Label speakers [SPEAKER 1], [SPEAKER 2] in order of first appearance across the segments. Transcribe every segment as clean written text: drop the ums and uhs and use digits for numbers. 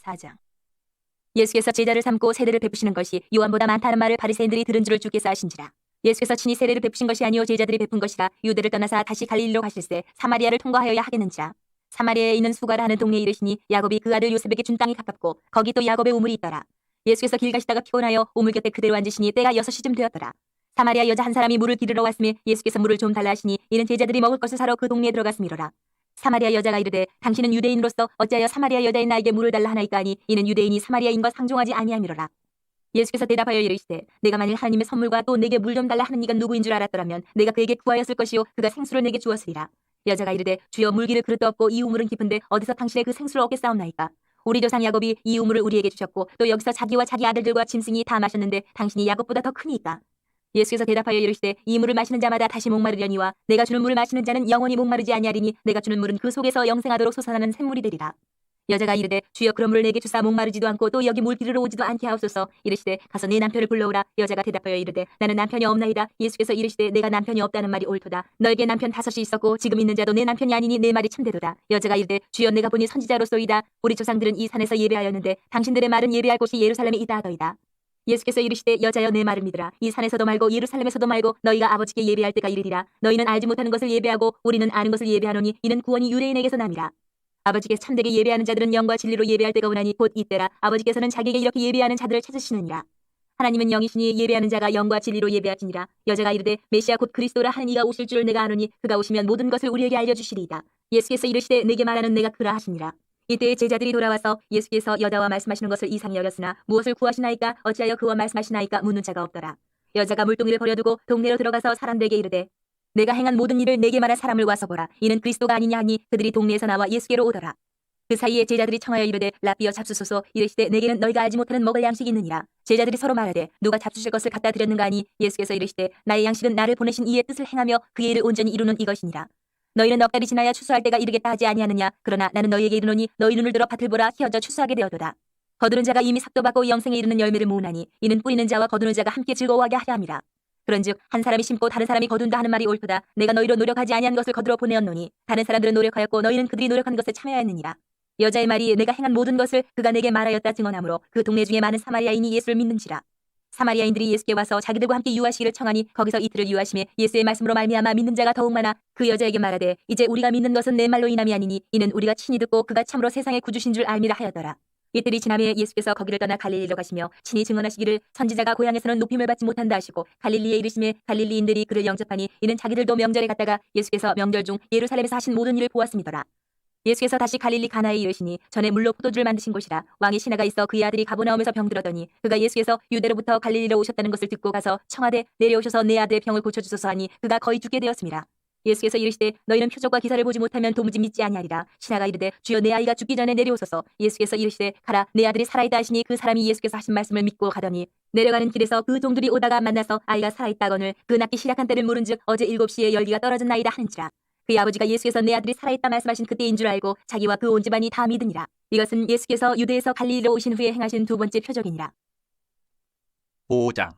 [SPEAKER 1] 4장. 예수께서 제자를 삼고 세례를 베푸시는 것이 요한보다 많다는 말을 바리새인들이 들은 줄을 주께서 아신지라. 예수께서 친히 세례를 베푸신 것이 아니요 제자들이 베푼 것이라. 유대를 떠나사 다시 갈릴리로 가실새 사마리아를 통과하여야 하겠는지라. 사마리아에 있는 수가라 하는 동네에 이르시니 야곱이 그 아들 요셉에게 준 땅이 가깝고 거기 또 야곱의 우물이 있더라. 예수께서 길 가시다가 피곤하여 우물 곁에 그대로 앉으시니 때가 6시쯤 되었더라. 사마리아 여자 한 사람이 물을 기르러 왔으며 예수께서 물을 좀 달라 하시니 이는 제자들이 먹을 것을 사러 그 동네에 들어갔음이로라. 사마리아 여자가 이르되 당신은 유대인으로서 어찌하여 사마리아 여자인 나에게 물을 달라 하나이까 하니 이는 유대인이 사마리아인과 상종하지 아니함이로라. 예수께서 대답하여 이르시되 내가 만일 하나님의 선물과 또 내게 물 좀 달라 하는 이가 누구인 줄 알았더라면 내가 그에게 구하였을 것이요 그가 생수를 내게 주었으리라. 여자가 이르되 주여 물기를 그릇도 없고 이 우물은 깊은데 어디서 당신의 그 생수를 얻겠사옵나이까. 우리 조상 야곱이 이 우물을 우리에게 주셨고 또 여기서 자기와 자기 아들들과 짐승이 다 마셨는데 당신이 야곱보다 더 크니이까. 예수께서 대답하여 이르시되 이 물을 마시는 자마다 다시 목마르려니와 내가 주는 물을 마시는 자는 영원히 목마르지 아니하리니 내가 주는 물은 그 속에서 영생하도록 솟아나는 샘물이 되리라. 여자가 이르되 주여 그런 물을 내게 주사 목마르지도 않고 또 여기 물 기르러 오지도 않게 하옵소서. 이르시되 가서 네 남편을 불러오라. 여자가 대답하여 이르되 나는 남편이 없나이다. 예수께서 이르시되 내가 남편이 없다는 말이 옳도다. 너에게 남편 5이 있었고 지금 있는 자도 내 남편이 아니니 내 말이 참되도다. 여자가 이르되 주여 내가 보니 선지자로소이다. 우리 조상들은 이 산에서 예배하였는데 당신들의 말은 예배할 곳이 예루살렘에 있다 하더이다. 예수께서 이르시되 여자여 내 말을 믿으라. 이 산에서도 말고 예루살렘에서도 말고 너희가 아버지께 예배할 때가 이르리라. 너희는 알지 못하는 것을 예배하고 우리는 아는 것을 예배하노니 이는 구원이 유대인에게서 남이라. 아버지께서 참되게 예배하는 자들은 영과 진리로 예배할 때가 오나니 곧 이때라. 아버지께서는 자기에게 이렇게 예배하는 자들을 찾으시느니라. 하나님은 영이시니 예배하는 자가 영과 진리로 예배하시니라. 여자가 이르되 메시아 곧 그리스도라 하는 이가 오실 줄 내가 아노니 그가 오시면 모든 것을 우리에게 알려주시리이다. 예수께서 이르시되 내게 말하는 내가 그라 하시니라. 이때에 제자들이 돌아와서 예수께서 여자와 말씀하시는 것을 이상히 여겼으나 무엇을 구하시나이까 어찌하여 그와 말씀하시나이까 묻는 자가 없더라. 여자가 물동이를 버려두고 동네로 들어가서 사람들에게 이르되 내가 행한 모든 일을 내게 말한 사람을 와서 보라. 이는 그리스도가 아니냐 하니 그들이 동네에서 나와 예수께로 오더라. 그 사이에 제자들이 청하여 이르되 라삐여 잡수소서. 이르시되 내게는 너희가 알지 못하는 먹을 양식이 있느니라. 제자들이 서로 말하되 누가 잡수실 것을 갖다 드렸는가 하니 예수께서 이르시되 나의 양식은 나를 보내신 이의 뜻을 행하며 그의 일을 온전히 이루는 이것이니라. 너희는 넉 달이 지나야 추수할 때가 이르겠다 하지 아니하느냐. 그러나 나는 너희에게 이르노니 너희 눈을 들어 밭을 보라. 휘어져 추수하게 되어도다. 거두는 자가 이미 삭도 받고 영생에 이르는 열매를 모으나니 이는 뿌리는 자와 거두는 자가 함께 즐거워하게 하려 함이라. 그런즉 한 사람이 심고 다른 사람이 거둔다 하는 말이 옳도다. 내가 너희로 노력하지 아니한 것을 거두러 보내었노니 다른 사람들은 노력하였고 너희는 그들이 노력한 것에 참여하였느니라. 여자의 말이 내가 행한 모든 것을 그가 내게 말하였다 증언하므로 그 동네 중에 많은 사마리아인이 예수를 믿는지라. 사마리아인들이 예수께 와서 자기들과 함께 유하시기를 청하니 거기서 이틀을 유하심에 예수의 말씀으로 말미암아 믿는 자가 더욱 많아 그 여자에게 말하되 이제 우리가 믿는 것은 내 말로 인함이 아니니 이는 우리가 친히 듣고 그가 참으로 세상의 구주신 줄 알미라 하였더라. 이틀이 지나매 예수께서 거기를 떠나 갈릴리로 가시며 친히 증언하시기를 선지자가 고향에서는 높임을 받지 못한다 하시고 갈릴리에 이르심에 갈릴리인들이 그를 영접하니 이는 자기들도 명절에 갔다가 예수께서 명절 중 예루살렘에서 하신 모든 일을 보았음이더라. 예수께서 다시 갈릴리 가나에 이르시니 전에 물로 포도주를 만드신 곳이라. 왕의 신하가 있어 그의 아들이 가버나움에서 병들었더니 그가 예수께서 유대로부터 갈릴리로 오셨다는 것을 듣고 가서 청하되 내려오셔서 내 아들의 병을 고쳐주소서 하니 그가 거의 죽게 되었음이라. 예수께서 이르시되 너희는 표적과 기사를 보지 못하면 도무지 믿지 아니하리라. 신하가 이르되 주여 내 아이가 죽기 전에 내려오소서. 예수께서 이르시되 가라 내 아들이 살아있다 하시니 그 사람이 예수께서 하신 말씀을 믿고 가더니 내려가는 길에서 그 종들이 오다가 만나서 아이가 살아있다거늘 그 낳기 시작한 때를 물은즉 어제 7시에 열기가 떨어졌나이다 하는지라. 그의 아버지가 예수께서 내 아들이 살아있다 말씀하신 그때인 줄 알고 자기와 그 온 집안이 다 믿으니라. 이것은 예수께서 유대에서 갈릴리로 오신 후에 행하신 두 번째 표적이니라.
[SPEAKER 2] 5장.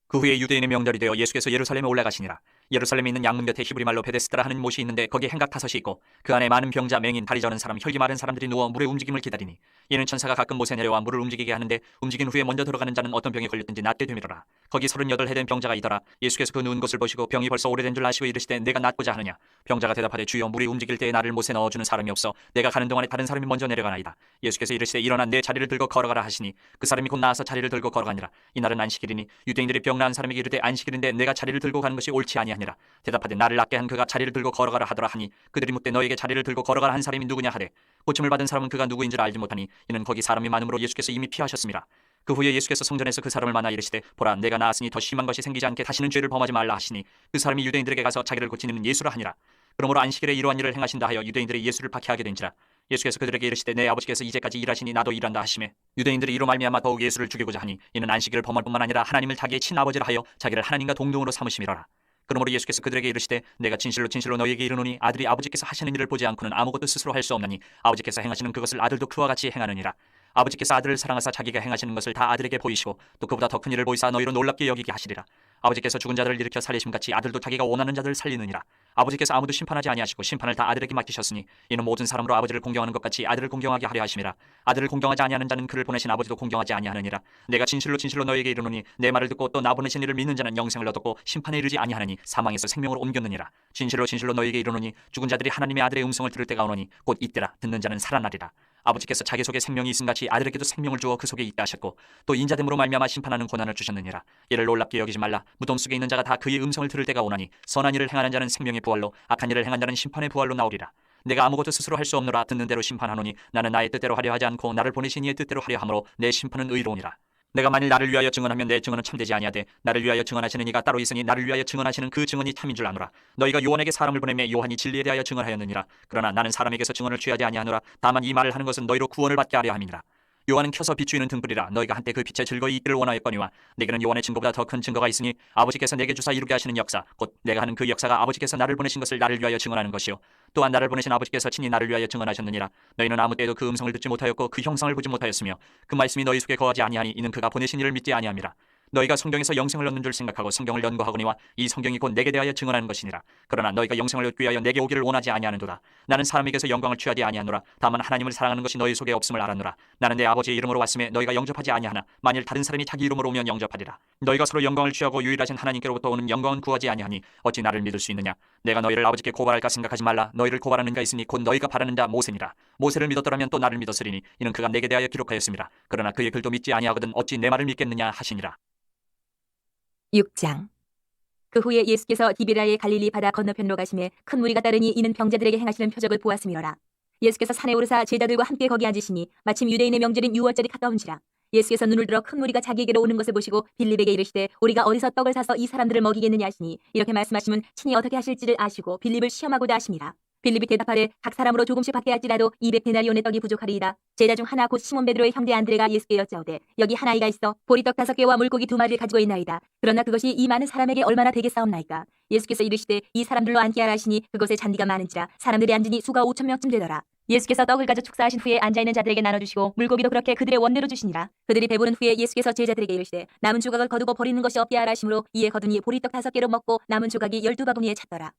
[SPEAKER 2] 그 후에 유대인의 명절이 되어 예수께서 예루살렘에 올라가시니라. 예루살렘에 있는 양문 곁에 히브리 말로 베데스다라 하는 못이 있는데 거기에 행각 5이 있고 그 안에 많은 병자, 맹인, 다리 저는 사람, 혈기 마른 사람들이 누워 물의 움직임을 기다리니 이는 천사가 가끔 못에 내려와 물을 움직이게 하는데 움직인 후에 먼저 들어가는 자는 어떤 병에 걸렸든지 낫게 되미로라. 거기 38해 된 병자가 있더라. 예수께서 그 누운 것을 보시고 병이 벌써 오래된 줄 아시고 이르시되 내가 낫고자 하느냐. 병자가 대답하되 주여 물이 움직일 때에 나를 못에 넣어주는 사람이 없어 내가 가는 동안에 다른 사람이 먼저 내려가나이다. 예수께서 이르시되 일어나 내 자리를 들고 걸어가라 하시니 그 사람이 곧 나와서 자리를 들고 걸어가니라. 이날은 안식일이니 유대인들이 병 나은 사람에게 이르되 안식일인데 내가 자리를 들고 가는 것이 옳지 아니하니라. 대답하되 나를 낫게 한 그가 자리를 들고 걸어가라 하더라 하니 그들이 묻되 너에게 자리를 들고 걸어가라 한 사람이 누구냐 하되 고침을 받은 사람은 그가 누구인 줄 알지 못하니 이는 거기 사람이 많음으로 예수께서 이미 피하셨습니다. 그 후에 예수께서 성전에서 그 사람을 만나 이르시되 보라 내가 나았으니 더 심한 것이 생기지 않게 다시는 죄를 범하지 말라 하시니 그 사람이 유대인들에게 가서 자기를 고치는 예수라 하니라. 그러므로 안식일에 이러한 일을 행하신다 하여 유대인들이 예수를 박해하게 된지라. 예수께서 그들에게 이르시되 내 아버지께서 이제까지 일하시니 나도 일한다 하시매 유대인들이 이로 말미암아 더욱 예수를 죽이고자 하니 이는 안식일을 범할 뿐만 아니라 하나님을 자기의 친아버지라 하여 자기를 하나님과 동등으로 삼으심이로라. 그러므로 예수께서 그들에게 이르시되 내가 진실로 진실로 너희에게 이르노니 아들이 아버지께서 하시는 일을 보지 않고는 아무것도 스스로 할 수 없나니 아버지께서 행하시는 그것을 아들도 그와 같이 행하느니라. 아버지께서 아들을 사랑하사 자기가 행하시는 것을 다 아들에게 보이시고 또 그보다 더 큰 일을 보이사 너희로 놀랍게 여기게 하시리라. 아버지께서 죽은 자들을 일으켜 살리심같이 아들도 자기가 원하는 자들을 살리느니라. 아버지께서 아무도 심판하지 아니하시고 심판을 다 아들에게 맡기셨으니 이는 모든 사람으로 아버지를 공경하는 것 같이 아들을 공경하게 하려 하심이라. 아들을 공경하지 아니하는 자는 그를 보내신 아버지도 공경하지 아니하느니라. 내가 진실로 진실로 너희에게 이르노니 내 말을 듣고 또 나 보내신 이를 믿는 자는 영생을 얻었고 심판에 이르지 아니하느니 사망에서 생명으로 옮겼느니라. 진실로 진실로 너희에게 이르노니 죽은 자들이 하나님의 아들의 음성을 들을 때가 오노니 곧 이때라. 듣는 자는 살아나리라. 아버지께서 자기 속에 생명이 있음같이 아들에게도 생명을 주어 그 속에 있다 하셨고 또 인자됨으로 말미암아 심판하는 권한을 주셨느니라. 이를 놀랍게 여기지 말라. 무덤 속에 있는 자가 다 그의 음성을 들을 때가 오나니 선한 일을 행하는 자는 생명의 부활로 악한 일을 행한 자는 심판의 부활로 나오리라. 내가 아무것도 스스로 할 수 없노라. 듣는 대로 심판하노니 나는 나의 뜻대로 하려 하지 않고 나를 보내신 이의 뜻대로 하려 함으로 내 심판은 의로우니라. 내가 만일 나를 위하여 증언하면 내 증언은 참되지 아니하되 나를 위하여 증언하시는 이가 따로 있으니 나를 위하여 증언하시는 그 증언이 참인 줄 아노라. 너희가 요한에게 사람을 보내매 요한이 진리에 대하여 증언하였느니라. 그러나 나는 사람에게서 증언을 취하지 아니하노라. 다만 이 말을 하는 것은 너희로 구원을 받게 하려 함이니라. 요한은 켜서 비추이는 등불이라. 너희가 한때 그 빛에 즐거이 있기를 원하였거니와 내게는 요한의 증거보다 더 큰 증거가 있으니 아버지께서 내게 주사 이루게 하시는 역사 곧 내가 하는 그 역사가 아버지께서 나를 보내신 것을 나를 위하여 증언하는 것이요 또한 나를 보내신 아버지께서 친히 나를 위하여 증언하셨느니라. 너희는 아무 때에도 그 음성을 듣지 못하였고 그 형상을 보지 못하였으며 그 말씀이 너희 속에 거하지 아니하니 이는 그가 보내신 이를 믿지 아니함이라. 너희가 성경에서 영생을 얻는 줄 생각하고 성경을 연구하거니와 이 성경이 곧 내게 대하여 증언하는 것이니라. 그러나 너희가 영생을 얻기 위하여 내게 오기를 원하지 아니하는도다. 나는 사람에게서 영광을 취하지 아니하노라. 다만 하나님을 사랑하는 것이 너희 속에 없음을 알았노라. 나는 내 아버지의 이름으로 왔음에 너희가 영접하지 아니하나 만일 다른 사람이 자기 이름으로 오면 영접하리라. 너희가 서로 영광을 취하고 유일하신 하나님께로부터 오는 영광은 구하지 아니하니 어찌 나를 믿을 수 있느냐. 내가 너희를 아버지께 고발할까 생각하지 말라. 너희를 고발하는 가 있으니 곧 너희가 바라는 자 모세니라. 모세를 믿었더라면 또 나를 믿었으리니 이는 그가 내게 대하여 기록하였음이라. 그러나 그의 글도 믿지 아니하거든 어찌 내 말을 믿겠느냐 하시니라.
[SPEAKER 1] 6장. 그 후에 예수께서 디베라의 갈릴리 바다 건너편으로 가심에 큰 무리가 따르니 이는 병자들에게 행하시는 표적을 보았음이로라. 예수께서 산에 오르사 제자들과 함께 거기 앉으시니 마침 유대인의 명절인 유월절이 가까운지라. 예수께서 눈을 들어 큰 무리가 자기에게로 오는 것을 보시고 빌립에게 이르시되 우리가 어디서 떡을 사서 이 사람들을 먹이겠느냐 하시니 이렇게 말씀하시면 친히 어떻게 하실지를 아시고 빌립을 시험하고자 하심이라. 빌립이 대답하되 각 사람으로 조금씩 받게 할지라도 200데나리온의 떡이 부족하리이다. 제자 중 하나 곧 시몬 베드로의 형제 안드레가 예수께 여짜오되 여기 한 아이가 있어 보리떡 5개와 물고기 2마리를 가지고 있나이다. 그러나 그것이 이 많은 사람에게 얼마나 되겠사옵나이까. 예수께서 이르시되 이 사람들로 앉게 하라 하시니 그곳에 잔디가 많은지라 사람들이 앉으니 수가 5,000명쯤 되더라. 예수께서 떡을 가져 축사하신 후에 앉아있는 자들에게 나눠주시고 물고기도 그렇게 그들의 원대로 주시니라. 그들이 배부른 후에 예수께서 제자들에게 이르시되 남은 조각을 거두고 버리는 것이 없게 하라 하시므로 이에 거두니 보리떡 5개로 먹고 남은 조각이 12바구니에 찼더라.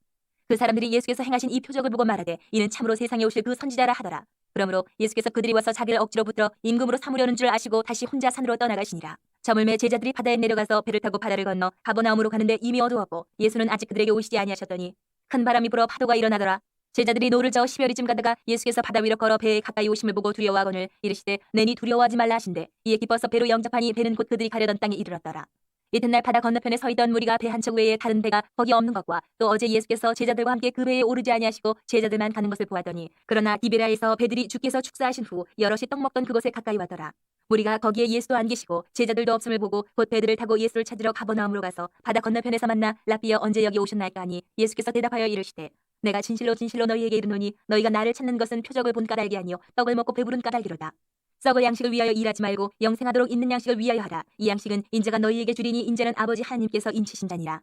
[SPEAKER 1] 그 사람들이 예수께서 행하신 이 표적을 보고 말하되 이는 참으로 세상에 오실 그 선지자라 하더라. 그러므로 예수께서 그들이 와서 자기를 억지로 붙들어 임금으로 삼으려는 줄 아시고 다시 혼자 산으로 떠나가시니라. 저물매 제자들이 바다에 내려가서 배를 타고 바다를 건너 가버나움으로 가는데 이미 어두웠고 예수는 아직 그들에게 오시지 아니하셨더니 큰 바람이 불어 파도가 일어나더라. 제자들이 노를 저어 10여리쯤 가다가 예수께서 바다 위로 걸어 배에 가까이 오심을 보고 두려워하거늘 이르시되 내니 두려워하지 말라 하신대 이에 기뻐서 배로 영접하니 배는 곧 그들이 가려던 땅에 이르렀더라. 이튿날 바다 건너편에 서 있던 무리가 배 한 척 외에 다른 배가 거기 없는 것과 또 어제 예수께서 제자들과 함께 그 배에 오르지 아니하시고 제자들만 가는 것을 보았더니 그러나 디베라에서 배들이 주께서 축사하신 후 여럿이 떡 먹던 그곳에 가까이 왔더라. 무리가 거기에 예수도 안 계시고 제자들도 없음을 보고 곧 배들을 타고 예수를 찾으러 가버나움으로 가서 바다 건너편에서 만나 라비여 언제 여기 오셨나이까 하니 예수께서 대답하여 이르시되 내가 진실로 진실로 너희에게 이르노니 너희가 나를 찾는 것은 표적을 본 까닭이 아니요 떡을 먹고 배부른 까닭이로다. 썩을 양식을 위하여 일하지 말고 영생하도록 있는 양식을 위하여 하라. 이 양식은 인자가 너희에게 주리니 인자는 아버지 하나님께서 인치신 자니라.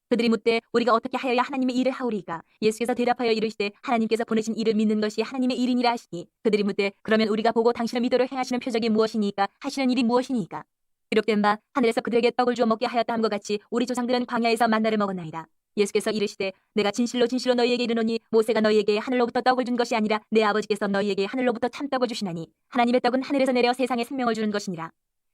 [SPEAKER 1] 그들이 묻되 우리가 어떻게 하여야 하나님의 일을 하오리이까. 예수께서 대답하여 이르시되 하나님께서 보내신 일을 믿는 것이 하나님의 일이니라 하시니 그들이 묻되 그러면 우리가 보고 당신을 믿도록 행하시는 표적이 무엇이니까 하시는 일이 무엇이니까. 기록된 바 하늘에서 그들에게 떡을 주어 먹게 하였다 함과 같이 우리 조상들은 광야에서 만나를 먹었나이다. 예수께서 이르시되 내가 진실로 진실로 너희에게 이르노니 모세가 너희에게 하늘로부터 떡을 준 것이 아니라 내 아버지께서 너희에게 하늘로부터 참떡을 주시나니 하나님의 떡은 하늘에서 내려 세상에 생명을 주는 것이니라.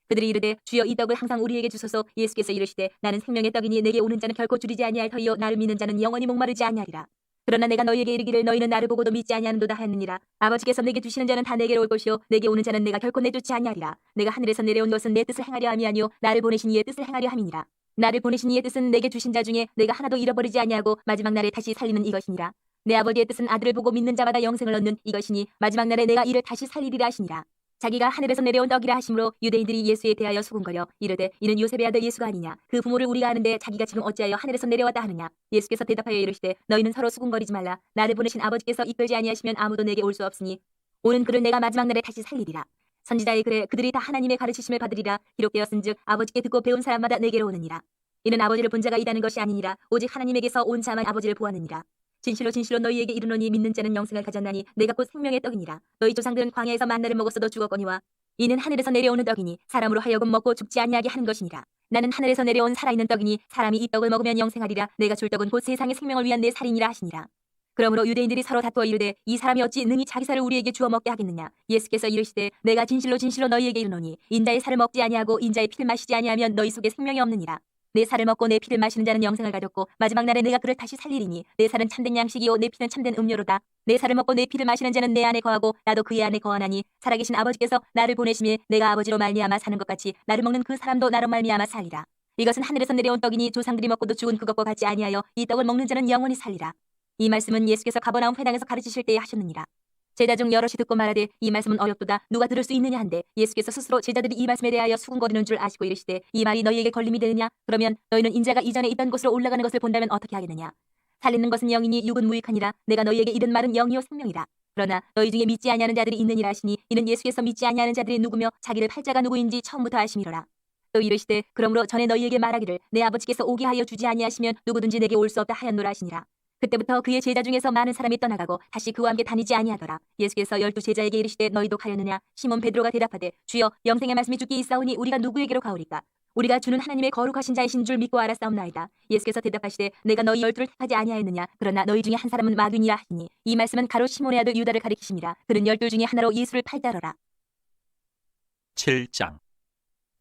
[SPEAKER 1] 그들이 이르되 주여 이 떡을 항상 우리에게 주소서. 예수께서 이르시되 나는 생명의 떡이니 내게 오는 자는 결코 줄이지 아니할 터이요 나를 믿는 자는 영원히 목마르지 아니하리라. 그러나 내가 너희에게 이르기를 너희는 나를 보고도 믿지 아니하는도다 하였느니라. 아버지께서 내게 주시는 자는 다 내게로 올 것이요 내게 오는 자는 내가 결코 내쫓지 아니하리라. 내가 하늘에서 내려온 것은 내 뜻을 행하려 함이 아니요 나를 보내신 이의 뜻을 행하려 함이니라. 나를 보내신 이의 뜻은 내게 주신 자 중에 내가 하나도 잃어버리지 아니하고 마지막 날에 다시 살리는 이것이니라. 내 아버지의 뜻은 아들을 보고 믿는 자마다 영생을 얻는 이것이니 마지막 날에 내가 이를 다시 살리리라 하시니라. 자기가 하늘에서 내려온 떡이라 하심으로 유대인들이 예수에 대하여 수군거려 이르되 이는 요셉의 아들 예수가 아니냐. 그 부모를 우리가 아는데 자기가 지금 어찌하여 하늘에서 내려왔다 하느냐. 예수께서 대답하여 이르시되 너희는 서로 수군거리지 말라. 나를 보내신 아버지께서 이끌지 아니하시면 아무도 내게 올 수 없으니 오는 그를 내가 마지막 날에 다시 살리리라. 선지자의 글에 그들이 다 하나님의 가르치심을 받으리라. 기록되었은즉 아버지께 듣고 배운 사람마다 내게로 오느니라. 이는 아버지를 본 자가 있다는 것이 아니니라. 오직 하나님에게서 온 자만 아버지를 보았느니라. 진실로 진실로 너희에게 이르노니 믿는 자는 영생을 가졌나니 내가 곧 생명의 떡이니라. 너희 조상들은 광야에서 만나를 먹었어도 죽었거니와 이는 하늘에서 내려오는 떡이니 사람으로 하여금 먹고 죽지 아니하게 하는 것이니라. 나는 하늘에서 내려온 살아있는 떡이니 사람이 이 떡을 먹으면 영생하리라. 내가 줄 떡은 곧 세상의 생명을 위한 내 살이니라 하시니라. 그러므로 유대인들이 서로 다투어 이르되 이 사람이 어찌 능히 자기 살을 우리에게 주어 먹게 하겠느냐. 예수께서 이르시되 내가 진실로 진실로 너희에게 이르노니 인자의 살을 먹지 아니하고 인자의 피를 마시지 아니하면 너희 속에 생명이 없느니라. 내 살을 먹고 내 피를 마시는 자는 영생을 가졌고 마지막 날에 내가 그를 다시 살리리니 내 살은 참된 양식이요 내 피는 참된 음료로다. 내 살을 먹고 내 피를 마시는 자는 내 안에 거하고 나도 그의 안에 거하나니 살아계신 아버지께서 나를 보내심에 내가 아버지로 말미암아 사는 것 같이 나를 먹는 그 사람도 나로 말미암아 살리라. 이것은 하늘에서 내려온 떡이니 조상들이 먹고도 죽은 그것과 같지 아니하여 이 떡을 먹는 자는 영원히 살리라. 이 말씀은 예수께서 가버나움 회당에서 가르치실 때에 하셨느니라. 제자 중 여럿이 듣고 말하되 이 말씀은 어렵도다. 누가 들을 수 있느냐 한데 예수께서 스스로 제자들이 이 말씀에 대하여 수군거리는 줄 아시고 이르시되 이 말이 너희에게 걸림이 되느냐. 그러면 너희는 인자가 이전에 있던 곳으로 올라가는 것을 본다면 어떻게 하겠느냐. 살리는 것은 영이니 육은 무익하니라. 내가 너희에게 이른 말은 영이요 생명이라. 그러나 너희 중에 믿지 아니하는 자들이 있느니라 하시니 이는 예수께서 믿지 아니하는 자들이 누구며 자기를 팔자가 누구인지 처음부터 아심이로라. 또 이르시되 그러므로 전에 너희에게 말하기를 내 아버지께서 오게 하여 주지 아니하시면 누구든지 내게 올 수 없다 하였노라 하시니라. 그때부터 그의 제자 중에서 많은 사람이 떠나가고 다시 그와 함께 다니지 아니하더라. 예수께서 12 제자에게 이르시되 너희도 가려느냐. 시몬 베드로가 대답하되 주여 영생의 말씀이 주께 있사오니 우리가 누구에게로 가오리까. 우리가 주는 하나님의 거룩하신 자이신 줄 믿고 알았사옵나이다. 예수께서 대답하시되 내가 너희 12를 택하지 아니하였느냐. 그러나 너희 중에 한 사람은 마귀니라 하시니 이 말씀은 가롯 시몬의 아들 유다를 가리키심이라. 그는 12 중에 하나로 예수를 팔다러라.
[SPEAKER 2] 7장.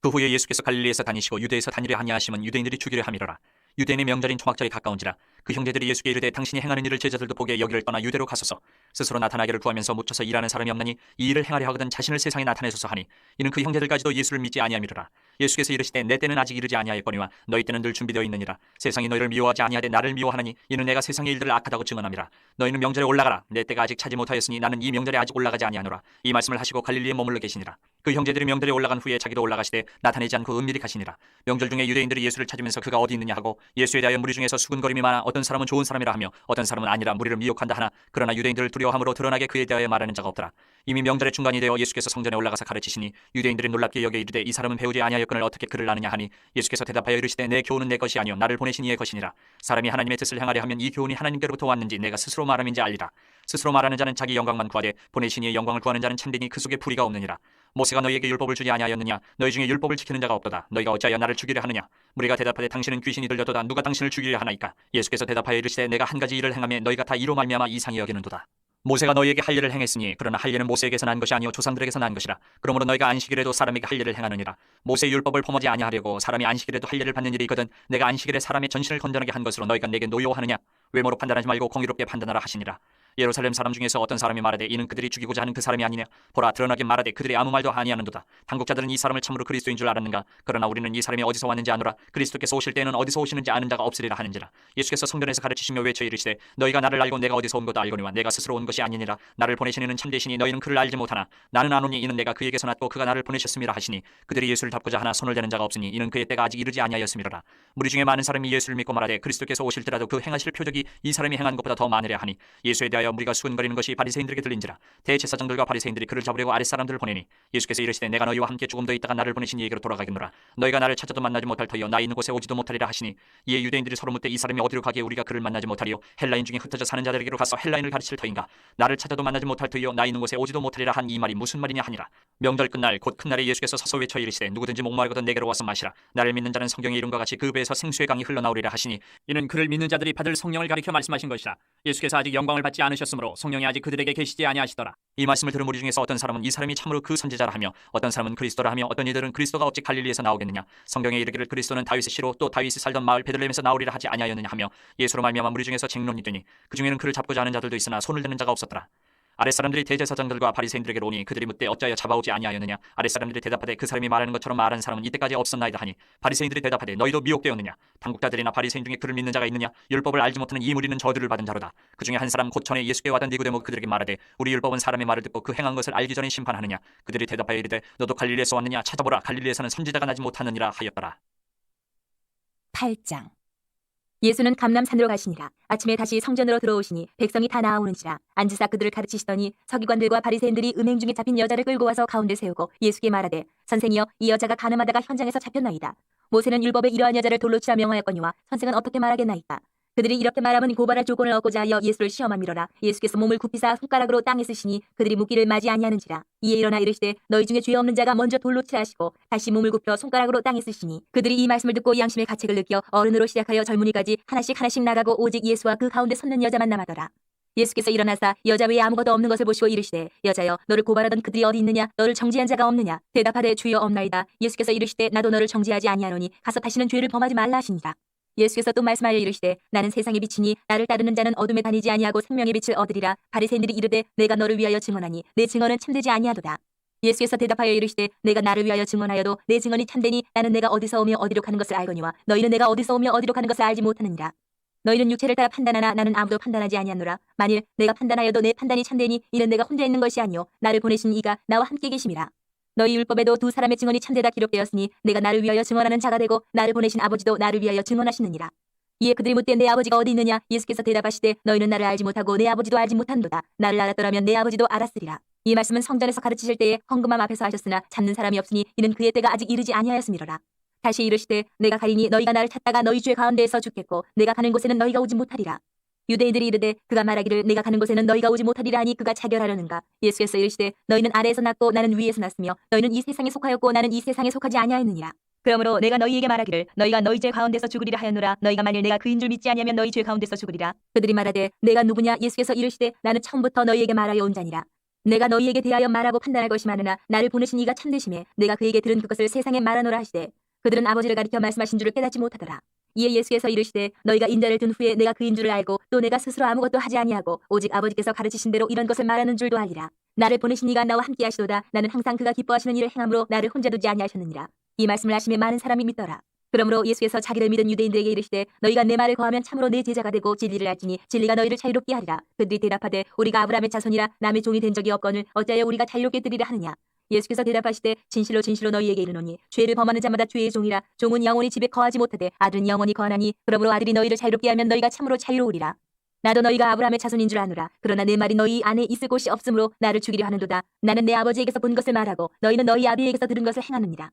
[SPEAKER 2] 그 후에 예수께서 갈릴리에서 다니시고 유대에서 다니려 하냐하심은 유대인들이 죽이려 함이로라. 유대인의 명절인 초막절이 가까운지라. 그 형제들이 예수께 이르되 당신이 행하는 일을 제자들도 보게 여기를 떠나 유대로 가소서. 스스로 나타나기를 구하면서 묻혀서 일하는 사람이 없나니 이 일을 행하려 하거든 자신을 세상에 나타내소서 하니 이는 그 형제들까지도 예수를 믿지 아니함이로라. 예수께서 이르시되 내 때는 아직 이르지 아니하였거니와 너희 때는 늘 준비되어 있느니라. 세상이 너희를 미워하지 아니하되 나를 미워하나니 이는 내가 세상의 일들을 악하다고 증언함이라. 너희는 명절에 올라가라. 내 때가 아직 차지 못하였으니 나는 이 명절에 아직 올라가지 아니하노라. 이 말씀을 하시고 갈릴리에 머물러 계시니라. 그 형제들이 명절에 올라간 후에 자기도 올라가시되 나타내지 않고 은밀히 가시니라. 명절 중에 유대인들이 예수를 찾으면서 그가 어디 있느냐 하고 예수에 대하여 무리 중에서 수군거림이 많아 어떤 사람은 좋은 사람이라 하며 어떤 사람은 아니라 무리를 미혹한다 하나 그러나 유대인들을 두려워함으로 드러나게 그에 대하여 말하는 자가 없더라. 이미 명절의 중간이 되어 예수께서 성전에 올라가서 가르치시니 유대인들이 놀랍게 여겨 이르되 이 사람은 배우지 아니하였거늘 어떻게 그를 아느냐 하니 예수께서 대답하여 이르시되 내 교훈은 내 것이 아니요 나를 보내신 이의 것이니라. 사람이 하나님의 뜻을 행하려 하면 이 교훈이 하나님께로부터 왔는지 내가 스스로 말함인지 알리라. 스스로 말하는 자는 자기 영광만 구하되 보내신 이의 영광을 구하는 자는 참되니 그 속에 불의가 없느니라. 모세가 너희에게 율법을 주지 아니하였느냐. 너희 중에 율법을 지키는 자가 없도다. 너희가 어찌하여 나를 죽이려 하느냐. 무리가 대답하되 당신은 귀신이 들렸도다. 누가 당신을 죽이려 하나이까. 예수께서 대답하여 이르시되 내가 한 가지 일을 행하며 너희가 다 이로 말미암아 이상히 여기는도다. 모세가 너희에게 할 일을 행했으니 그러나 할 일은 모세에게서 난 것이 아니요 조상들에게서 난 것이라. 그러므로 너희가 안식일에도 사람에게 할 일을 행하느니라. 모세의 율법을 범하지 아니하려고 사람이 안식일에도 할 일을 받는 일이 있거든 내가 안식일에 사람의 전신을 건전하게 한 것으로 너희가 내게 노여워하느냐. 외모로 판단하지 말고 공의롭게 판단하라 하시니라. 예루살렘 사람 중에서 어떤 사람이 말하되 이는 그들이 죽이고자 하는 그 사람이 아니냐. 보라 드러나게 말하되 그들이 아무 말도 아니하는도다. 당국자들은 이 사람을 참으로 그리스도인 줄 알았는가. 그러나 우리는 이 사람이 어디서 왔는지 아노라. 그리스도께서 오실 때에는 어디서 오시는지 아는 자가 없으리라 하는지라. 예수께서 성전에서 가르치시며 외쳐 이르시되 너희가 나를 알고 내가 어디서 온 것도 알거니와 내가 스스로 온 것이 아니니라. 나를 보내신 이는 참되시니 너희는 그를 알지 못하나 나는 아노니 이는 내가 그에게서 났고 그가 나를 보내셨음이라 하시니 그들이 예수를 잡고자 하나 손을 대는 자가 없으니 이는 그의 때가 아직 이르지 아니하였음이로라. 무리 중에 많은 사람이 예수를 믿고 말하되 그리스도께서 오실 때라도 그 행하실 표적이 이 사람이 행한 것보다 더 많으랴 하니 예수에 대하여 무리가 수군거리는 것이 바리새인들에게 들린지라. 대제사장들과 바리새인들이 그를 잡으려고 아랫사람들을 보내니 예수께서 이르시되 내가 너희와 함께 조금 더 있다가 나를 보내신 이에게로 돌아가겠노라. 너희가 나를 찾아도 만나지 못할 터이요 나 있는 곳에 오지도 못하리라 하시니 이에 유대인들이 서로 묻되 이 사람이 어디로 가기에 우리가 그를 만나지 못하리요 헬라인 중에 흩어져 사는 자들에게로 가서 헬라인을 가르칠 터인가. 나를 찾아도 만나지 못할 터이요 나 있는 곳에 오지도 못하리라 한 이 말이 무슨 말이냐 하니라. 명절 끝날 곧 큰 날에 예수께서 서서 외쳐 이르시되 누구든지 목마르거든 내게로 와서 마시라. 나를 믿는 자는 성경의 이름과 같이 그 배에서 생수의 강이 흘러나오리라 하시니 이는 그를 믿는 자들이 받을 성령을 가리켜 말씀하신 것이라. 예수께서 아직 영광을 받지 않으셨으므로 성령이 아직 그들에게 계시지 아니하시더라. 이 말씀을 들은 무리 중에서 어떤 사람은 이 사람이 참으로 그 선지자라 하며 어떤 사람은 그리스도라 하며 어떤 이들은 그리스도가 어찌 갈릴리에서 나오겠느냐. 성경에 이르기를 그리스도는 다윗의 씨로 또 다윗이 살던 마을 베들레헴에서 나오리라 하지 아니하였느냐 하며 예수로 말미암아 무리 중에서 쟁론이 되니 그 중에는 그를 잡고자 하는 자들도 있으나 손을 대는 자가 없었더라. 아랫사람들이 대제사장들과 바리새인들에게 오니 그들이 묻되 어찌하여 잡아오지 아니하였느냐. 아랫사람들이 대답하되 그 사람이 말하는 것처럼 말하는 사람은 이때까지 없었나이다 하니 바리새인들이 대답하되 너희도 미혹되었느냐. 당국자들이나 바리새인 중에 그를 믿는 자가 있느냐. 율법을 알지 못하는 이 무리는 저주를 받은 자로다. 그 중에 한 사람 곧 전에 예수께 와던 니고데모 그들에게 말하되 우리 율법은 사람의 말을 듣고 그 행한 것을 알기 전에 심판하느냐. 그들이 대답하여 이르되 너도 갈릴리에서 왔느냐. 찾아보라 갈릴리에서는 선지자가 나지 못하느니라 하였더라.
[SPEAKER 1] 8장. 예수는 감람산으로 가시니라. 아침에 다시 성전으로 들어오시니 백성이 다 나아오는지라. 앉으사 그들을 가르치시더니 서기관들과 바리새인들이 음행 중에 잡힌 여자를 끌고 와서 가운데 세우고 예수께 말하되 선생이여 이 여자가 간음하다가 현장에서 잡혔나이다. 모세는 율법에 이러한 여자를 돌로 치라 명하였거니와 선생은 어떻게 말하겠나이까. 그들이 이렇게 말하면 고발할 조건을 얻고자 하여 예수를 시험함이로라. 예수께서 몸을 굽히사 손가락으로 땅에 쓰시니 그들이 묻기를 맞이 아니하는지라. 이에 일어나 이르시되 너희 중에 죄 없는 자가 먼저 돌로 칠하시고 다시 몸을 굽혀 손가락으로 땅에 쓰시니 그들이 이 말씀을 듣고 양심의 가책을 느껴 어른으로 시작하여 젊은이까지 하나씩 나가고 오직 예수와 그 가운데 섰는 여자만 남았더라. 예수께서 일어나사 여자 외에 아무것도 없는 것을 보시고 이르시되 여자여 너를 고발하던 그들이 어디 있느냐 너를 정죄한 자가 없느냐 대답하되 주여 없나이다. 예수께서 이르시되 나도 너를 정죄하지 아니하노니 가서 다시는 죄를 범하지 말라 하시니라. 예수께서 또 말씀하여 이르시되 나는 세상의 빛이니 나를 따르는 자는 어둠에 다니지 아니하고 생명의 빛을 얻으리라. 바리새인들이 이르되 내가 너를 위하여 증언하니 내 증언은 참되지 아니하도다. 예수께서 대답하여 이르시되 내가 나를 위하여 증언하여도 내 증언이 참되니 나는 내가 어디서 오며 어디로 가는 것을 알거니와 너희는 내가 어디서 오며 어디로 가는 것을 알지 못하느니라. 너희는 육체를 따라 판단하나 나는 아무도 판단하지 아니하노라. 만일 내가 판단하여도 내 판단이 참되니 이는 내가 혼자 있는 것이 아니요 나를 보내신 이가 나와 함께 계심이라. 너희 율법에도 두 사람의 증언이 참되다 기록되었으니 내가 나를 위하여 증언하는 자가 되고 나를 보내신 아버지도 나를 위하여 증언하시느니라. 이에 그들이 묻되 내 아버지가 어디 있느냐. 예수께서 대답하시되 너희는 나를 알지 못하고 내 아버지도 알지 못한도다. 나를 알았더라면 내 아버지도 알았으리라. 이 말씀은 성전에서 가르치실 때에 헌금함 앞에서 하셨으나 잡는 사람이 없으니 이는 그의 때가 아직 이르지 아니하였음이로라. 다시 이르시되 내가 가리니 너희가 나를 찾다가 너희 죄 가운데에서 죽겠고 내가 가는 곳에는 너희가 오지 못하리라. 유대인들이 이르되 그가 말하기를 내가 가는 곳에는 너희가 오지 못하리라 하니 그가 자결하려는가. 예수께서 이르시되 너희는 아래에서 났고 나는 위에서 났으며 너희는 이 세상에 속하였고 나는 이 세상에 속하지 아니하였느니라. 그러므로 내가 너희에게 말하기를 너희가 너희 죄 가운데서 죽으리라 하였노라. 너희가 만일 내가 그인 줄 믿지 아니하면 너희 죄 가운데서 죽으리라. 그들이 말하되 내가 누구냐. 예수께서 이르시되 나는 처음부터 너희에게 말하여 온 자니라. 내가 너희에게 대하여 말하고 판단할 것이 많으나 나를 보내신 이가 참되심에 내가 그에게 들은 그것을 세상에 말하노라 하시되 그들은 아버지를 가리켜 말씀하신 줄을 깨닫지 못하더라. 이에 예수께서 이르시되 너희가 인자를 든 후에 내가 그인 줄을 알고 또 내가 스스로 아무것도 하지 아니하고 오직 아버지께서 가르치신 대로 이런 것을 말하는 줄도 알리라. 나를 보내신 이가 나와 함께 하시도다. 나는 항상 그가 기뻐하시는 일을 행함으로 나를 혼자 두지 아니하셨느니라. 이 말씀을 하심에 많은 사람이 믿더라. 그러므로 예수께서 자기를 믿은 유대인들에게 이르시되 너희가 내 말을 거하면 참으로 내 제자가 되고 진리를 알지니 진리가 너희를 자유롭게 하리라. 그들이 대답하되 우리가 아브라함의 자손이라 남의 종이 된 적이 없거늘 어찌하여 우리가 자유롭게 되리라 하느냐. 예수께서 대답하시되 진실로 진실로 너희에게 이르노니 죄를 범하는 자마다 죄의 종이라. 종은 영원히 집에 거하지 못하되 아들은 영원히 거하나니 그러므로 아들이 너희를 자유롭게 하면 너희가 참으로 자유로우리라. 나도 너희가 아브라함의 자손인 줄 아노라. 그러나 내 말이 너희 안에 있을 곳이 없으므로 나를 죽이려 하는도다. 나는 내 아버지에게서 본 것을 말하고 너희는 너희 아비에게서 들은 것을 행하느니라.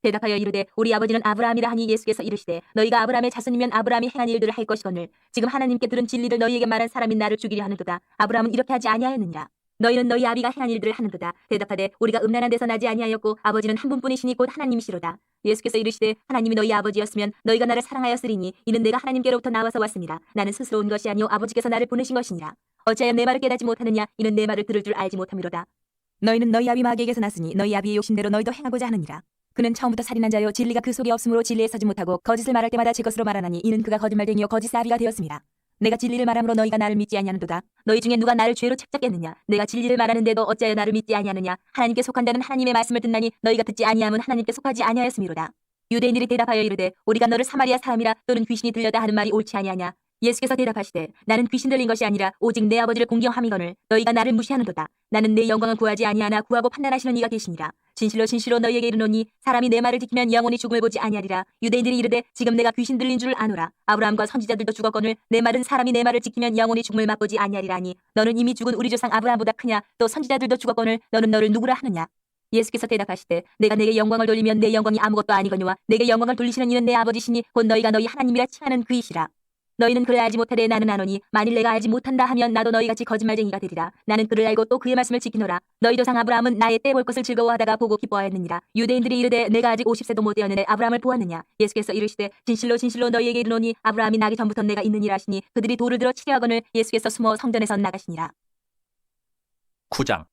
[SPEAKER 1] 대답하여 이르되 우리 아버지는 아브라함이라 하니 예수께서 이르시되 너희가 아브라함의 자손이면 아브라함이 행한 일들을 할 것이거늘 지금 하나님께 들은 진리를 너희에게 말한 사람인 나를 죽이려 하는도다. 아브라함은 이렇게 하지 아니하였느니라. 너희는 너희 아비가 행한 일들을 하는도다. 대답하되 우리가 음란한 데서 나지 아니하였고 아버지는 한 분뿐이시니 곧 하나님이시로다. 예수께서 이르시되 하나님이 너희 아버지였으면 너희가 나를 사랑하였으리니 이는 내가 하나님께로부터 나와서 왔습니다. 나는 스스로 온 것이 아니요 아버지께서 나를 보내신 것이니라. 어찌하여 내 말을 깨닫지 못하느냐. 이는 내 말을 들을 줄 알지 못함이로다. 너희는 너희 아비 마귀에게서 났으니 너희 아비의 욕심대로 너희도 행하고자 하느니라. 그는 처음부터 살인한 자요 진리가 그 속에 없으므로 진리에 서지 못하고 거짓을 말할 때마다 제 것으로 말하나니 이는 그가 거짓말쟁이요 거짓의 아비가 되었습니다. 내가 진리를 말함으로 너희가 나를 믿지 아니하는도다. 너희 중에 누가 나를 죄로 책잡겠느냐. 내가 진리를 말하는데도 어찌하여 나를 믿지 아니하느냐. 하나님께 속한 자는 하나님의 말씀을 듣나니 너희가 듣지 아니함은 하나님께 속하지 아니하였음이로다. 유대인들이 대답하여 이르되 우리가 너를 사마리아 사람이라 또는 귀신이 들렸다 하는 말이 옳지 아니하냐. 예수께서 대답하시되 나는 귀신 들린 것이 아니라 오직 내 아버지를 공경함이거늘 너희가 나를 무시하는도다. 나는 내 영광을 구하지 아니하나 구하고 판단하시는 이가 계시니라. 진실로 진실로 너희에게 이르노니 사람이 내 말을 지키면 영원히 죽음을 보지 아니하리라. 유대인들이 이르되 지금 내가 귀신 들린 줄 아노라. 아브라함과 선지자들도 죽었거늘 내 말은 사람이 내 말을 지키면 영원히 죽음을 맛보지 아니하리라니 너는 이미 죽은 우리 조상 아브라함보다 크냐. 또 선지자들도 죽었거늘 너는 너를 누구라 하느냐. 예수께서 대답하시되 내가 내게 영광을 돌리면 내 영광이 아무것도 아니거니와 내게 영광을 돌리시는 이는 내 아버지시니 곧 너희가 너희 하나님이라 칭하는 그이시라. 너희는 그를 알지 못하되 나는 아노니 만일 내가 알지 못한다 하면 나도 너희같이 거짓말쟁이가 되리라. 나는 그를 알고 또 그의 말씀을 지키노라. 너희 조상 아브라함은 나의 때 볼 것을 즐거워하다가 보고 기뻐하였느니라. 유대인들이 이르되 내가 아직 50세도 못 되었는데 아브라함을 보았느냐. 예수께서 이르시되 진실로 진실로 너희에게 이르노니 아브라함이 나기 전부터 내가 있느니라 하시니 그들이 돌을 들어 치려 하거늘 예수께서 숨어 성전에서 나가시니라.
[SPEAKER 2] 9장.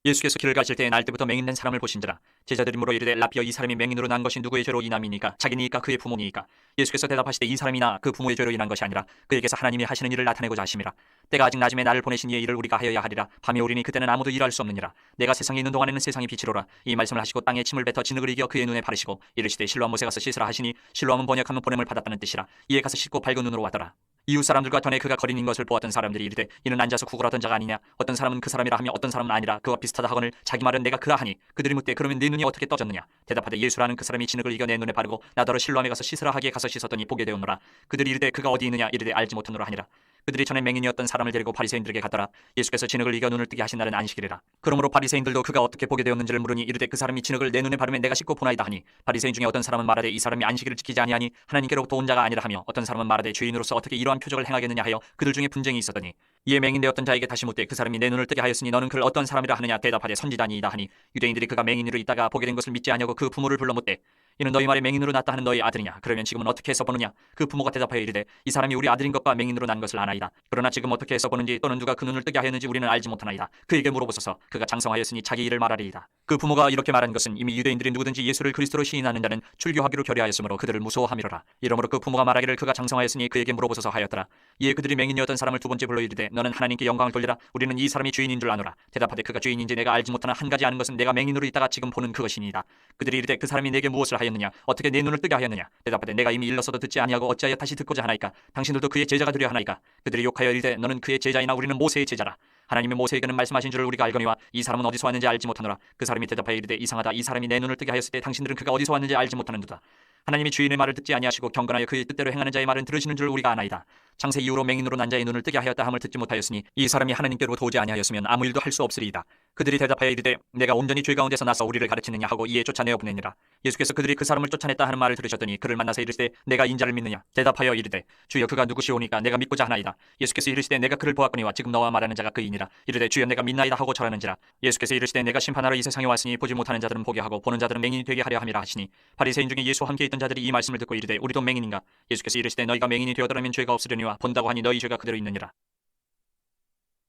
[SPEAKER 2] 예수께서 길을 가실 때에 날 때부터 맹인된 사람을 보신지라. 제자들이 물어 이르되 라피여 이 사람이 맹인으로 난 것이 누구의 죄로 인함이니까 자기니까 그의 부모니까. 예수께서 대답하시되 이 사람이나 그 부모의 죄로 인한 것이 아니라 그에게서 하나님이 하시는 일을 나타내고자 하심이라. 때가 아직 낮음에 나를 보내신 이의 일을 우리가 하여야 하리라. 밤이 오리니 그때는 아무도 일할 수 없느니라. 내가 세상에 있는 동안에는 세상이 빛이로라. 이 말씀을 하시고 땅에 침을 뱉어 진흙을 이겨 그의 눈에 바르시고 이르시되 실로암 못에 가서 씻으라 하시니 실로암은 번역하면 보냄을 받았다는 뜻이라. 이에 가서 씻고 밝은 눈으로 왔더라. 이웃 사람들과 전에 그가 거린인 것을 보았던 사람들이 이르되 이는 앉아서 구걸하던 자가 아니냐. 어떤 사람은 그 사람이라 하며 어떤 사람은 아니라 그와 비슷하다 하거늘 자기 말은 내가 그라 하니 그들이 묻되 그러면 네 눈이 어떻게 떠졌느냐. 대답하되 예수라는 그 사람이 진흙을 이겨 내 눈에 바르고 나더러 실로암에 가서 씻으라 하기에 가서 씻었더니 보게 되었노라. 그들이 이르되 그가 어디 있느냐. 이르되 알지 못하노라 하니라. 그들이 전에 맹인이었던 사람을 데리고 바리새인들에게 갔더라. 예수께서 진흙을 이겨 눈을 뜨게 하신 날은 안식일이라. 그러므로 바리새인들도 그가 어떻게 보게 되었는지를 물으니 이르되 그 사람이 진흙을 내 눈에 바르매 내가 씻고 보나이다 하니, 바리새인 중에 어떤 사람은 말하되 이 사람이 안식일을 지키지 아니하니 하나님께로부터 온 자가 아니라 하며, 어떤 사람은 말하되 주인으로서 어떻게 이러한 표적을 행하겠느냐 하여 그들 중에 분쟁이 있었더니, 이에 맹인되었던 자에게 다시 묻되 그 사람이 내 눈을 뜨게 하였으니 너는 그를 어떤 사람이라 하느냐. 대답하되 선지자니이다 하니, 유대인들이 그가 맹인으로 있다가 보게 된 것을 믿지 아니하고 그 부모를 불러 묻되 이는 너희 말에 맹인으로 났다 하는 너희 아들이냐. 그러면 지금은 어떻게 해서 보느냐. 그 부모가 대답하여 이르되 이 사람이 우리 아들인 것과 맹인으로 난 것을 아나이다. 그러나 지금 어떻게 해서 보는지 또는 누가 그 눈을 뜨게 하였는지 우리는 알지 못하나이다. 그에게 물어보소서. 그가 장성하였으니 자기 일을 말하리이다. 그 부모가 이렇게 말한 것은 이미 유대인들이 누구든지 예수를 그리스도로 시인하는 자는 출교하기로 결의하였으므로 그들을 무서워함이로라. 이러므로 그 부모가 말하기를 그가 장성하였으니 그에게 물어보소서 하였더라. 이에 그들이 맹인이었던 사람을 두 번째 불러 이르되 너는 하나님께 영광을 돌리라. 우리는 이 사람이 주인인 줄 아노라. 대답하되 그가 주인인지 내가 알지 못하나 한 가지 아는 것은 내가 맹인으로 있다가 지금 보는 그것이니이다. 그들이 이르되 그 사람이 내게 무엇을 하였느냐. 어떻게 내 눈을 뜨게 하였느냐. 대답하되 내가 이미 일렀어도 듣지 아니하고 어찌하여 다시 듣고자 하나이까. 당신들도 그의 제자가 되려 하나이까. 그들이 욕하여 이르되 너는 그의 제자이나 우리는 모세의 제자라. 하나님의 모세에게는 말씀하신 줄을 우리가 알거니와 이 사람은 어디서 왔는지 알지 못하노라. 그 사람이 대답하여 이르되 이상하다. 이 사람이 내 눈을 뜨게 하였을 때 당신들은 그가 어디서 왔는지 알지 못하는도다. 하나님이 주인의 말을 듣지 아니하시고 경건하여 그의 뜻대로 행하는 자의 말은 들으시는 줄 우리가 아나이다. 창세 이후로 맹인으로 난 자의 눈을 뜨게 하였다 함을 듣지 못하였으니 이 사람이 하나님께로부터 오지 아니하였으면 아무 일도 할 수 없으리이다. 그들이 대답하여 이르되 내가 온전히 죄 가운데서 나서 우리를 가르치느냐 하고 이에 쫓아내어 보내니라. 예수께서 그들이 그 사람을 쫓아냈다 하는 말을 들으셨더니 그를 만나서 이르시되 내가 인자를 믿느냐. 대답하여 이르되 주여 그가 누구시오니까 내가 믿고자 하나이다. 예수께서 이르시되 내가 그를 보았거니와 지금 너와 말하는 자가 그이니라. 이르되 주여 내가 믿나이다 하고 절하는지라. 예수께서 이르시되 내가 심판하러 이 세상에 왔으니 보지 못하는 자들은 보게 하고 보는 자들은 맹인이 되게 하려 함이라 하시니, 바리새인 중에 예수와 함께 있던 자들이 이 말씀을 듣고 이르되 우리도 맹인인가. 예수께서 이르시되 너희가 맹인이 되었더라면 죄가 없으려니와 본다고 하니 너희 죄가 그대로 있느니라.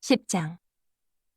[SPEAKER 1] 10장.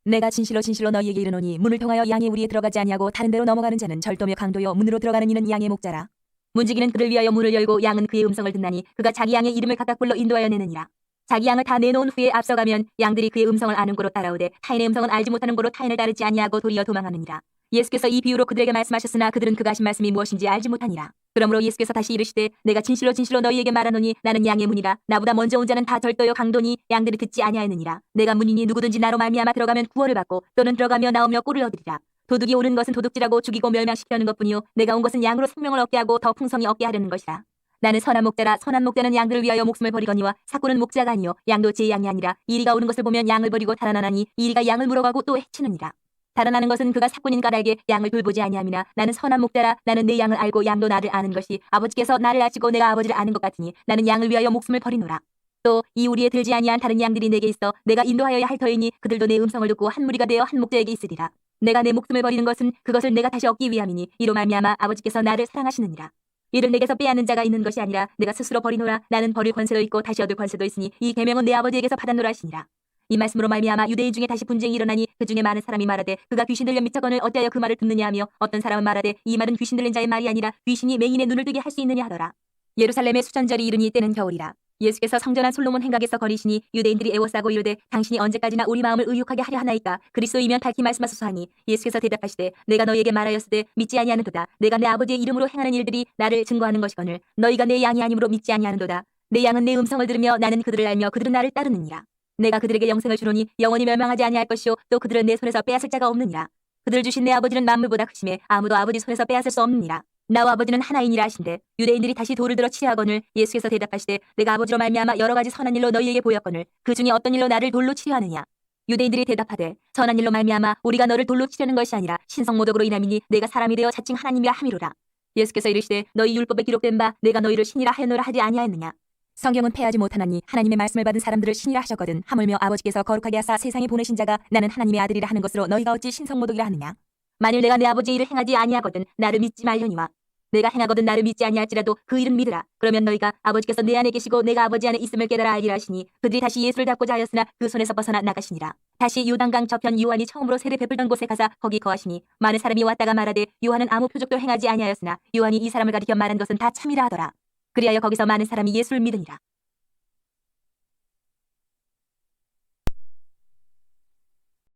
[SPEAKER 1] 내가 진실로 진실로 너희에게 이르노니 문을 통하여 양의 우리에 들어가지 아니하고 다른 데로 넘어가는 자는 절도며 강도요 문으로 들어가는 이는 양의 목자라. 문지기는 그를 위하여 문을 열고 양은 그의 음성을 듣나니 그가 자기 양의 이름을 각각 불러 인도하여 내느니라. 자기 양을 다 내놓은 후에 앞서가면 양들이 그의 음성을 아는 고로 따라오되 타인의 음성은 알지 못하는 고로 타인을 따르지 아니하고 도리어 도망하느니라. 예수께서 이 비유로 그들에게 말씀하셨으나 그들은 그가 하신 말씀이 무엇인지 알지 못하니라. 그러므로 예수께서 다시 이르시되 내가 진실로 진실로 너희에게 말하노니 나는 양의 문이라. 나보다 먼저 온 자는 다 절도요 강도니 양들이 듣지 아니하였느니라. 내가 문이니 누구든지 나로 말미암아 들어가면 구원을 받고 또는 들어가며 나오며 꼴을 얻으리라. 도둑이 오는 것은 도둑질하고 죽이고 멸망시키려는 것뿐이요 내가 온 것은 양으로 생명을 얻게 하고 더 풍성히 얻게 하려는 것이라. 나는 선한 목자라. 선한 목자는 양들을 위하여 목숨을 버리거니와 사꾼은 목자가 아니요 양도 제 양이 아니라. 이리가 오는 것을 보면 양을 버리고 달아나나니 이리가 양을 물어가고 또 해치느니라. 달아나는 것은 그가 사꾼인 까닭에 양을 돌보지 아니함이나 나는 선한 목자라. 나는 내 양을 알고 양도 나를 아는 것이 아버지께서 나를 아시고 내가 아버지를 아는 것 같으니 나는 양을 위하여 목숨을 버리노라. 또 이 우리에 들지 아니한 다른 양들이 내게 있어 내가 인도하여야 할 터이니 그들도 내 음성을 듣고 한 무리가 되어 한 목자에게 있으리라. 내가 내 목숨을 버리는 것은 그것을 내가 다시 얻기 위함이니 이로 말미암아 아버지께서 나를 사랑하시느니라. 이를 내게서 빼앗는 자가 있는 것이 아니라 내가 스스로 버리노라. 나는 버릴 권세도 있고 다시 얻을 권세도 있으니 이 계명은 내 아버지에게서 받았노라 하시니라. 이 말씀으로 말미암아 유대인 중에 다시 분쟁이 일어나니 그 중에 많은 사람이 말하되 그가 귀신 들려 미쳤거늘 어찌하여 그 말을 듣느냐 하며, 어떤 사람은 말하되 이 말은 귀신 들린 자의 말이 아니라 귀신이 맹인의 눈을 뜨게 할 수 있느냐 하더라. 예루살렘의 수전절이 이르니 때는 겨울이라. 예수께서 성전한 솔로몬 행각에서 거리시니 유대인들이 애워싸고 이르되 당신이 언제까지나 우리 마음을 의욕하게 하려 하나이까. 그리스도이면 밝히 말씀하소서 하니, 예수께서 대답하시되 내가 너희에게 말하였으되 믿지 아니하는도다. 내가 내 아버지의 이름으로 행하는 일들이 나를 증거하는 것이거늘 너희가 내 양이 아니므로 믿지 아니하는도다. 내 양은 내 음성을 들으며 나는 그들을 알며 그들은 나를 따르느니라. 내가 그들에게 영생을 주노니 영원히 멸망하지 아니할 것이요 또 그들은 내 손에서 빼앗을 자가 없느니라. 그들 주신 내 아버지는 만물보다 크심에 아무도 아버지 손에서 빼앗을 수 없느니라. 나와 아버지는 하나이니라 하신대 유대인들이 다시 돌을 들어 치려하거늘 예수께서 대답하시되 내가 아버지로 말미암아 여러 가지 선한 일로 너희에게 보였거늘 그 중에 어떤 일로 나를 돌로 치려하느냐. 유대인들이 대답하되 선한 일로 말미암아 우리가 너를 돌로 치려는 것이 아니라 신성모독으로 인함이니 내가 사람이 되어 자칭 하나님이라 함이로라. 예수께서 이르시되 너희 율법에 기록된 바 내가 너희를 신이라 하였노라 하지 아니하였느냐. 성경은 패하지 못하나니 하나님의 말씀을 받은 사람들을 신이라 하셨거든. 하물며 아버지께서 거룩하게 하사 세상에 보내신 자가 나는 하나님의 아들이라 하는 것으로 너희가 어찌 신성모독이라 하느냐. 만일 내가 내 아버지의 일을 행하지 아니하거든 나를 믿지 말려니와 내가 행하거든 나를 믿지 아니할지라도 그 일은 믿으라. 그러면 너희가 아버지께서 내 안에 계시고 내가 아버지 안에 있음을 깨달아 알리라 하시니, 그들이 다시 예수를 잡고자 하였으나 그 손에서 벗어나 나가시니라. 다시 요단강 저편 요한이 처음으로 세례 베풀던 곳에 가사 거기 거하시니 많은 사람이 왔다가 말하되 요한은 아무 표적도 행하지 아니하였으나 요한이 이 사람을 가리켜 말한 것은 다 참이라 하더라. 그리하여 거기서 많은 사람이 예수를 믿으니라.